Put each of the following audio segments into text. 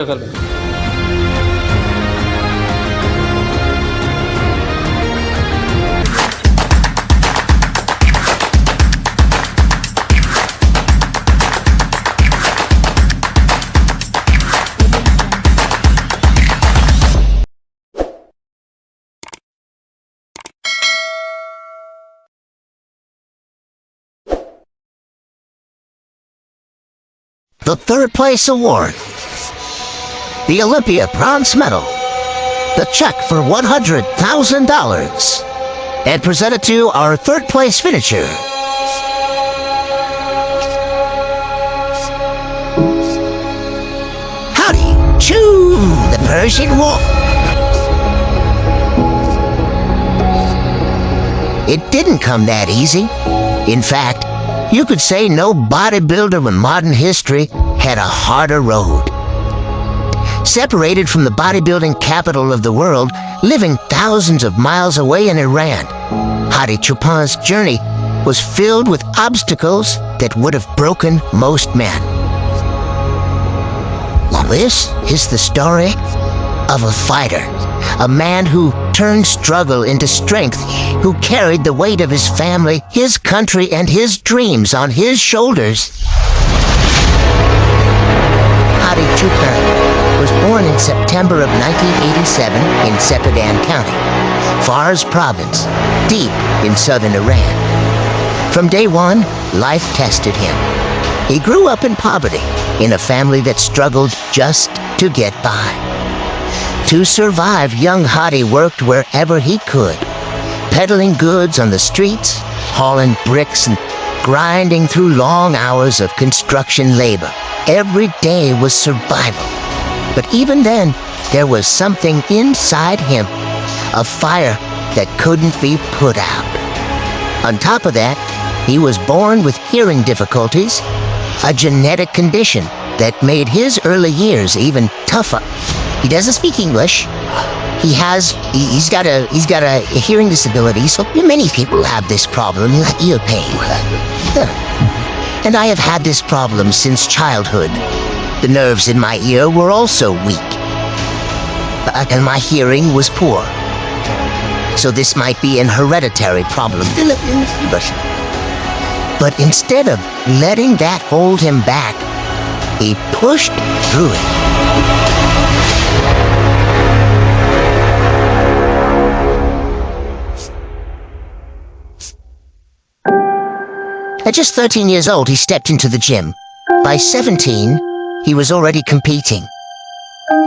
The third place award, the Olympia bronze medal, the check for $100,000, and presented to our third place finisher. Hadi Choopan, the Persian Wolf. It didn't come that easy. In fact, you could say no bodybuilder in modern history had a harder road. Separated from the bodybuilding capital of the world, living thousands of miles away in Iran, Hadi Choopan's journey was filled with obstacles that would have broken most men. This is the story of a fighter, a man who turned struggle into strength, who carried the weight of his family, his country, and his dreams on his shoulders. Hadi Choopan was born in September of 1987 in Sepadan County, Fars Province, deep in southern Iran. From day one, life tested him. He grew up in poverty, in a family that struggled just to get by. To survive, young Hadi worked wherever he could, peddling goods on the streets, hauling bricks, and grinding through long hours of construction labor. Every day was survival. But even then, there was something inside him, a fire that couldn't be put out. On top of that, he was born with hearing difficulties, a genetic condition that made his early years even tougher. He doesn't speak English. He's got a hearing disability, so many people have this problem, ear pain. And I have had this problem since childhood. The nerves in my ear were also weak, and my hearing was poor. So this might be an hereditary problem. But instead of letting that hold him back, he pushed through it. At just 13 years old, he stepped into the gym. By 17, he was already competing.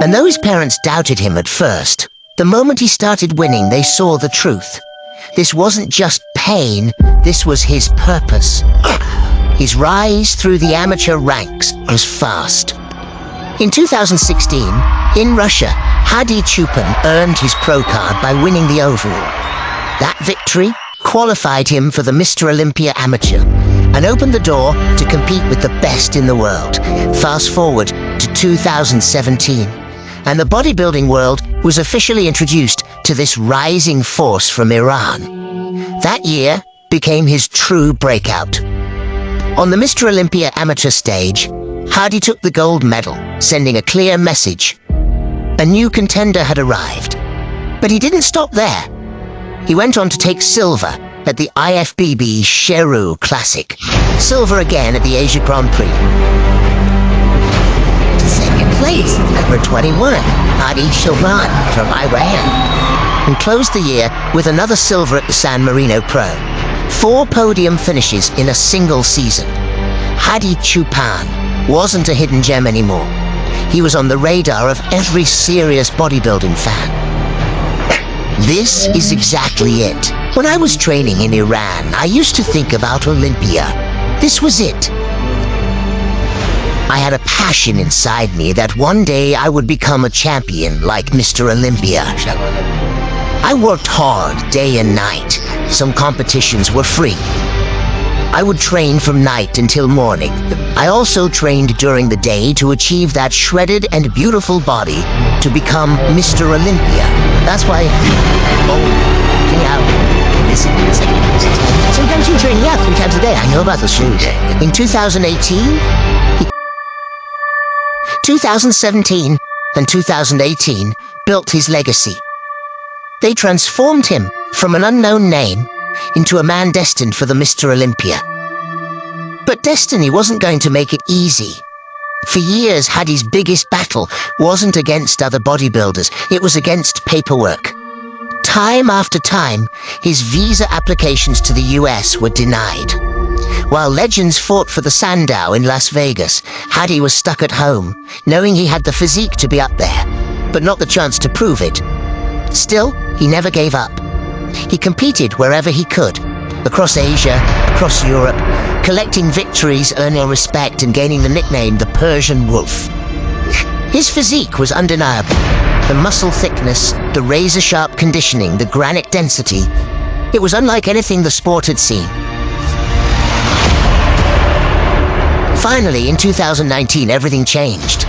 And though his parents doubted him at first, the moment he started winning, they saw the truth. This wasn't just pain, this was his purpose. His rise through the amateur ranks was fast. In 2016, in Russia, Hadi Choopan earned his pro card by winning the overall. That victory qualified him for the Mr. Olympia Amateur and opened the door to compete with the best in the world. Fast forward to 2017, and the bodybuilding world was officially introduced to this rising force from Iran. That year became his true breakout. On the Mr. Olympia Amateur stage, Hadi took the gold medal, sending a clear message. A new contender had arrived. But he didn't stop there. He went on to take silver at the IFBB Sheru Classic, silver again at the Asia Grand Prix. Second place, number 21, Hadi Choopan from Iran, and closed the year with another silver at the San Marino Pro. 4 podium finishes in a single season. Hadi Choopan wasn't a hidden gem anymore. He was on the radar of every serious bodybuilding fan. This is exactly it. When I was training in Iran, I used to think about Olympia. This was it. I had a passion inside me that one day I would become a champion like Mr. Olympia. I worked hard day and night. Some competitions were free. I would train from night until morning. I also trained during the day to achieve that shredded and beautiful body to become Mr. Olympia. That's why... Sometimes you train 3 times a day. I know about the shoes. In 2018, 2017 and 2018 built his legacy. They transformed him from an unknown name into a man destined for the Mr. Olympia. But destiny wasn't going to make it easy. For years, Hadi's biggest battle wasn't against other bodybuilders, it was against paperwork. Time after time, his visa applications to the US were denied. While legends fought for the Sandow in Las Vegas, Hadi was stuck at home, knowing he had the physique to be up there, but not the chance to prove it. Still, he never gave up. He competed wherever he could, across Asia, across Europe, collecting victories, earning respect, and gaining the nickname the Persian Wolf. His physique was undeniable. The muscle thickness, the razor-sharp conditioning, the granite density. It was unlike anything the sport had seen. Finally, in 2019, everything changed.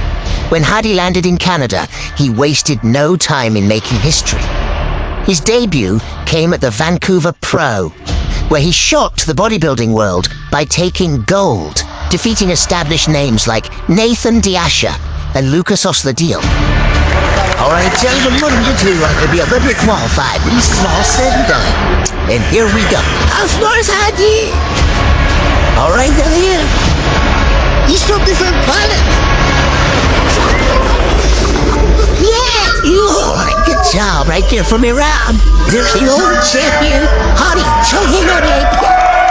When Hadi landed in Canada, he wasted no time in making history. His debut came at the Vancouver Pro, where he shocked the bodybuilding world by taking gold, defeating established names like Nathan Diasha and Lucas Osladil. Alright, gentlemen, what do you do to be Olympic qualified? This is all said and done. And here we go. Of course, Hadi! Alright, they're here. He's from different planet. Yeah, you alright, good job right there from Iran. There's the old champion, Hadi Choopan.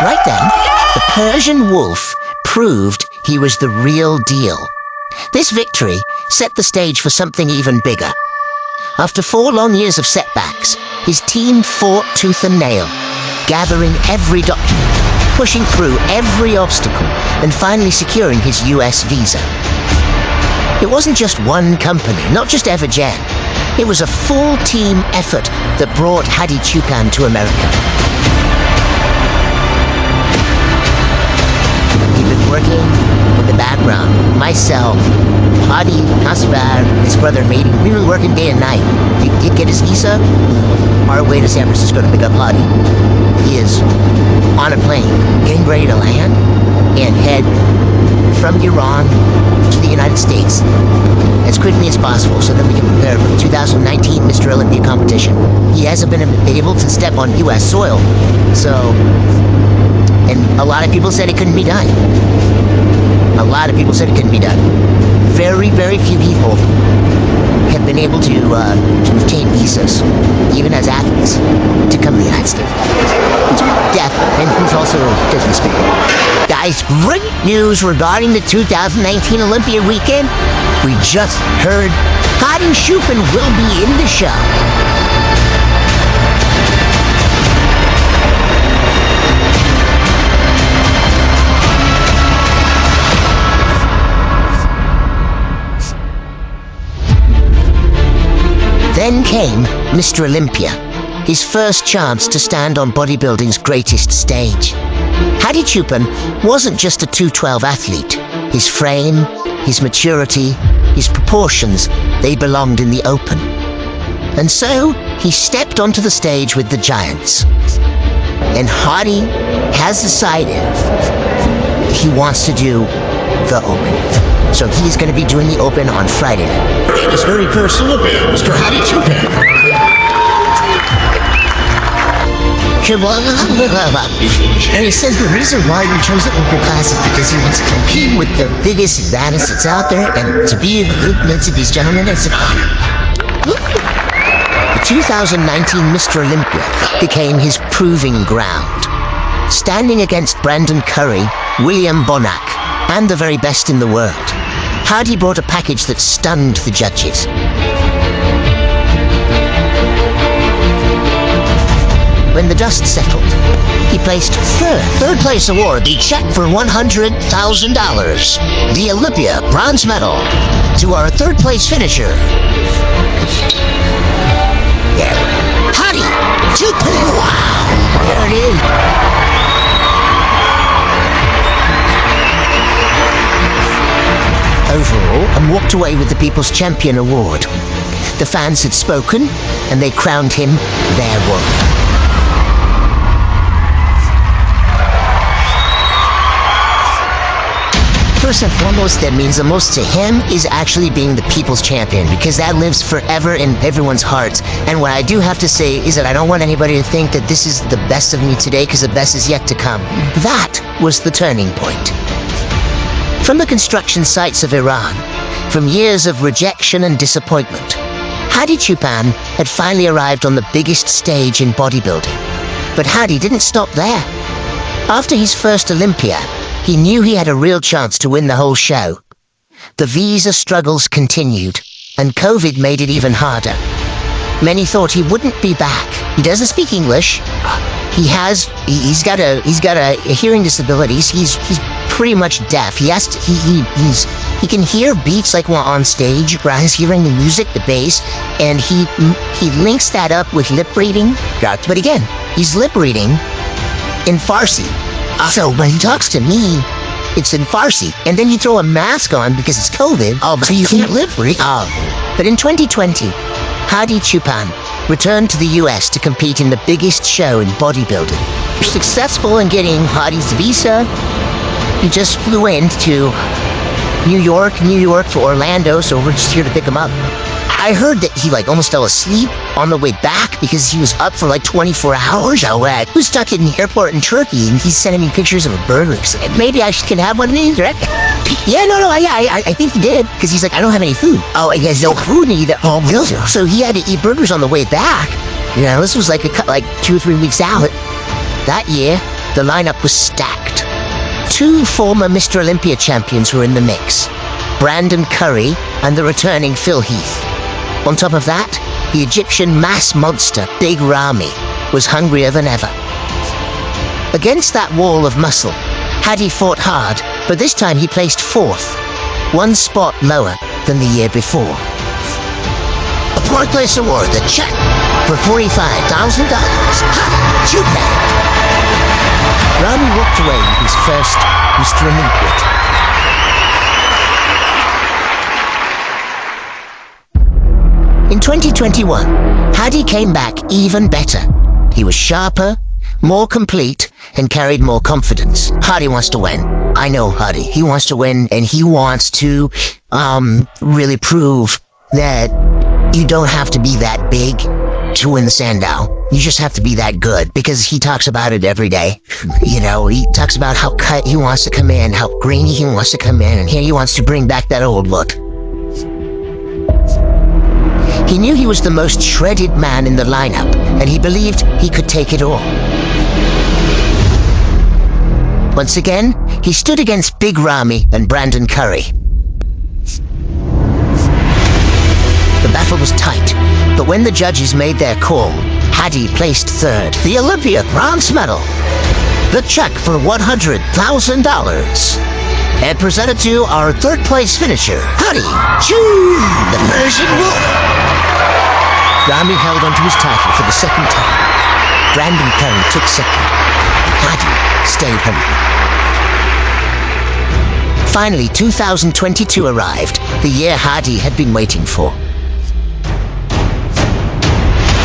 Right then, the Persian Wolf proved he was the real deal. This victory set the stage for something even bigger. After 4 long years of setbacks, his team fought tooth and nail, gathering every document, pushing through every obstacle, and finally securing his US visa. It wasn't just one company, not just Evergen. It was a full team effort that brought Hadi Choopan to America. He'd been working in the background, myself, Hadi, Nasvar, his brother Mady. We were working day and night. He'd get his visa, our way to San Francisco to pick up Hadi. He is on a plane, getting ready to land, and head from Iran to the United States as quickly as possible so that we can prepare for the 2019 Mr. Olympia competition. He hasn't been able to step on US soil, and a lot of people said it couldn't be done. A lot of people said it couldn't be done. Very, very few people have been able to obtain visas, even as athletes, to come to the United States. It's deaf, and he's also disrespectful. Guys, great news regarding the 2019 Olympia weekend. We just heard Hadi Choopan will be in the show. Then came Mr. Olympia, his first chance to stand on bodybuilding's greatest stage. Hadi Choopan wasn't just a 212 athlete. His frame, his maturity, his proportions, they belonged in the open. And so, he stepped onto the stage with the giants. And Hadi has decided he wants to do the open. So he's going to be doing the open on Friday. It's very personal, Mr. Hadi Choopan. And he says the reason why we chose the open class is because he wants to compete with the biggest and baddest that's out there, and to be in the group next to these gentlemen, it's an honor. The 2019 Mr. Olympia became his proving ground. Standing against Brandon Curry, William Bonac, and the very best in the world, Hadi brought a package that stunned the judges. When the dust settled, he placed third place award, the check for $100,000, the Olympia bronze medal, to our third place finisher. Yeah, Hadi Choopan. Wow, there it is. Overall, and walked away with the People's Champion Award. The fans had spoken, and they crowned him their one. For first and foremost, that means the most to him is actually being the people's champion, because that lives forever in everyone's hearts. And what I do have to say is that I don't want anybody to think that this is the best of me today, because the best is yet to come. That was the turning point. From the construction sites of Iran, from years of rejection and disappointment, Hadi Choopan had finally arrived on the biggest stage in bodybuilding. But Hadi didn't stop there. After his first Olympia, he knew he had a real chance to win the whole show. The visa struggles continued, and COVID made it even harder. Many thought he wouldn't be back. He doesn't speak English. He's got a hearing disability. He's pretty much deaf. He can hear beats like while on stage, where he's hearing the music, the bass, and he links that up with lip reading. But again, he's lip reading in Farsi. So when he talks to me, it's in Farsi. And then you throw a mask on because it's COVID, so you can't lip read. But in 2020, Hadi Choopan returned to the US to compete in the biggest show in bodybuilding. Successful in getting Hadi's visa, he just flew into New York for Orlando, so we're just here to pick him up. I heard that he almost fell asleep on the way back because he was up for 24 hours. He was stuck in the airport in Turkey, and he's sending me pictures of a burger. Maybe I can have one of these, right? Yeah, I think he did, because he's like, I don't have any food. Oh, he has no food to eat at home. So he had to eat burgers on the way back. This was 2 or 3 weeks out. That year, the lineup was stacked. 2 former Mr. Olympia champions were in the mix, Brandon Curry and the returning Phil Heath. On top of that, the Egyptian mass monster Big Ramy was hungrier than ever. Against that wall of muscle, Hadi fought hard, but this time he placed 4th, 1 spot lower than the year before. A 4th place award, the check for $45,000. Hadi Choopan. Ramy walked away with his first Mr. Olympia. In 2021, Hadi came back even better. He was sharper, more complete, and carried more confidence. Hadi wants to win. I know Hadi. He wants to win, and he wants to really prove that you don't have to be that big to win the Sandow. You just have to be that good, because he talks about it every day. He talks about how cut he wants to come in, how grainy he wants to come in, and here he wants to bring back that old look. He knew he was the most shredded man in the lineup, and he believed he could take it all. Once again, he stood against Big Ramy and Brandon Curry. The battle was tight, but when the judges made their call, Hadi placed 3rd, the Olympia bronze medal, the check for $100,000. And presented to our 3rd place finisher, Hadi Choopan, the Persian Wolf. Ramy held onto his title for the 2nd time. Brandon Curry took 2nd. Hadi stayed hungry. Finally, 2022 arrived, the year Hadi had been waiting for.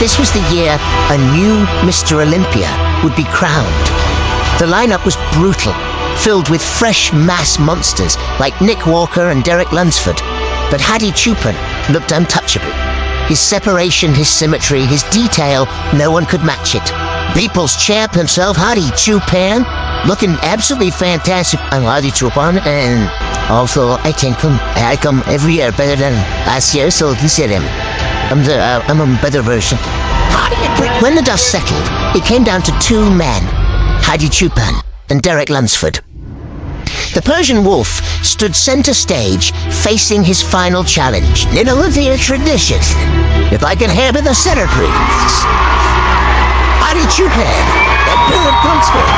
This was the year a new Mr. Olympia would be crowned. The lineup was brutal, filled with fresh mass monsters like Nick Walker and Derek Lunsford. But Hadi Choopan looked untouchable. His separation, his symmetry, his detail, no one could match it. People's champ himself, Hadi Choopan, looking absolutely fantastic. I'm Hadi Choopan, and also I come every year better than last year, so consider him. I'm a better version. When the dust settled, it came down to 2 men, Hadi Choopan and Derek Lunsford. The Persian Wolf stood center stage, facing his final challenge. In Olympia tradition, if I can have in the center, please. Hadi Choopan and Derek Lunsford.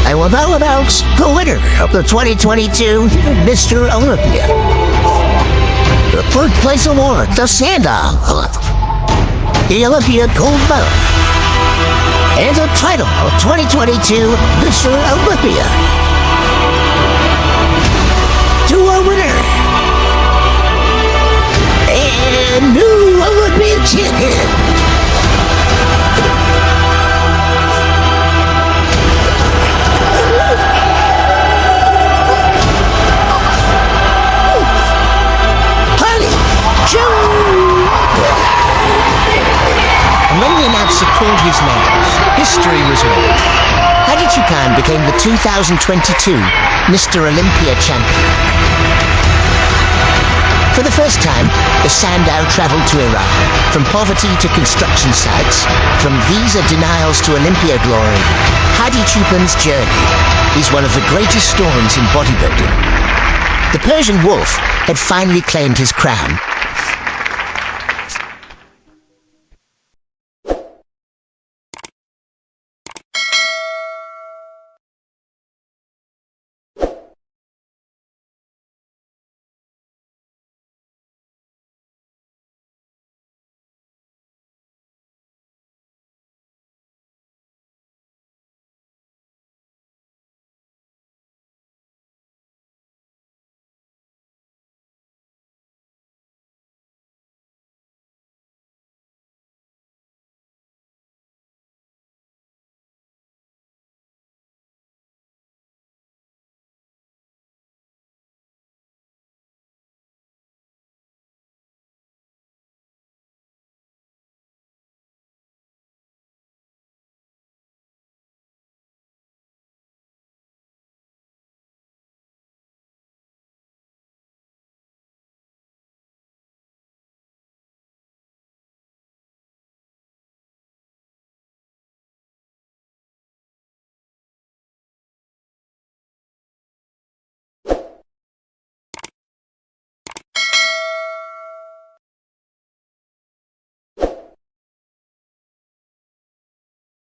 I will now announce the winner of the 2022 Mr. Olympia. The 3rd place award, the Sandow, the Olympia Gold Medal, and the title of 2022 Mr. Olympia. To our winner, and knew I would be a champion. And when the announcer called his name, history was made. Hadi Choopan became the 2022 Mr. Olympia champion. For the first time, the Sandow traveled to Iran, from poverty to construction sites, from visa denials to Olympia glory. Hadi Choopan's journey is one of the greatest stories in bodybuilding. The Persian Wolf had finally claimed his crown,